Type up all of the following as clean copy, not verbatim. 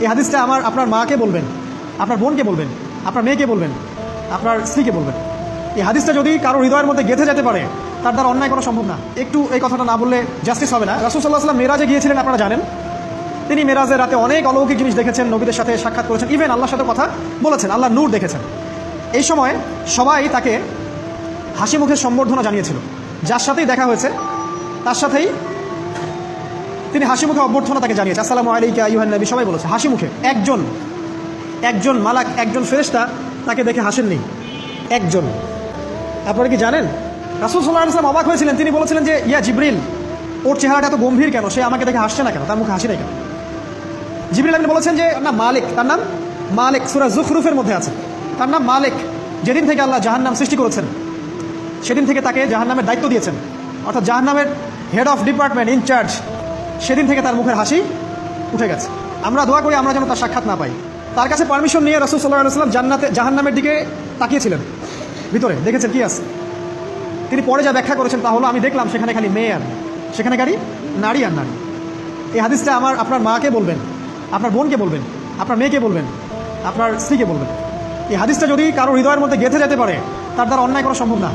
এই হাদিসটা আপনার মাকে বলবেন, আপনার বোনকে বলবেন, আপনার মেয়েকে বলবেন, আপনার স্ত্রীকে বলবেন। এই হাদিসটা যদি কারো হৃদয়ের মধ্যে গেঁথে যেতে পারে, তার দ্বারা অন্যায় করা সম্ভব না। একটু এই কথাটা না বললে জাস্টিস হবে না। রাসূল সাল্লাল্লাহু আলাইহি ওয়াসাল্লাম মেরাজে গিয়েছিলেন, আপনারা জানেন। তিনি মেরাজের রাতে অনেক অলৌকিক জিনিস দেখেছেন, নবীদের সাথে সাক্ষাৎ করেছেন, ইভেন আল্লাহর সাথে কথা বলেছেন, আল্লাহর নূর দেখেছেন। এই সময় সবাই তাকে হাসি মুখে সম্বর্ধনা জানিয়েছিল। যার সাথেই দেখা হয়েছে তার সাথেই তিনি হাসি মুখে অভ্যর্থনা তাকে জানিয়েছে, আসসালামু আলাইকা আইয়ুহান নবী, সবাই বলেছে হাসি মুখে। একজন মালাক, একজন ফেরেশতা তাকে দেখে হাসেননি, একজন। আপনারা কি জানেন রাসূল সাল্লাল্লাহু আলাইহি ওয়াসাল্লাম অবাক হয়েছিলেন। তিনি বলেছিলেন যে ইয়া জিবরিল, ওর চেহারাটা এত গম্ভীর কেন, সে আমাকে দেখে হাসছে না কেন, তার মুখে হাসি নাই কেন? জিবরিল আমিন বলেছেন যে না মালিক, তার নাম মালিক, সূরা যুখরুফের মধ্যে আছে, তার নাম মালিক। যেদিন থেকে আল্লাহ জাহান্নাম সৃষ্টি করেছেন সেদিন থেকে তাকে জাহান্নামের দায়িত্ব দিয়েছেন, অর্থাৎ জাহান্নামের হেড অফ ডিপার্টমেন্ট, ইনচার্জ। সেদিন থেকে তার মুখের হাসি উঠে গেছে। আমরা দোয়া করি আমরা যেন তার সাক্ষাৎ না পাই। তার কাছে পারমিশন নিয়ে রাসূল সাল্লাল্লাহু আলাইহি ওয়াসাল্লাম জাহান্নামের দিকে তাকিয়েছিলেন, ভিতরে দেখেছেন কি আছে। তিনি পরে যা ব্যাখ্যা করেছেন তা হলো, আমি দেখলাম সেখানে খালি মেয়ে আর সেখানে খালি নারী আর নারী। এই হাদিসটা আপনার মাকে বলবেন, আপনার বোনকে বলবেন, আপনার মেয়েকে বলবেন, আপনার স্ত্রীকে বলবেন। এই হাদিসটা যদি কারো হৃদয়ের মধ্যে গেঁথে যেতে পারে, তার দ্বারা অন্যায় করা সম্ভব না।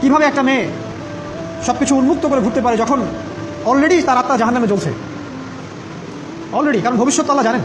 কীভাবে একটা মেয়ে সব কিছু উন্মুক্ত করে ঘুরতে পারে যখন অলরেডি তার আত্মা জাহান্নামে জ্বলছে, অলরেডি, কারণ ভবিষ্যৎ আল্লাহ জানেন।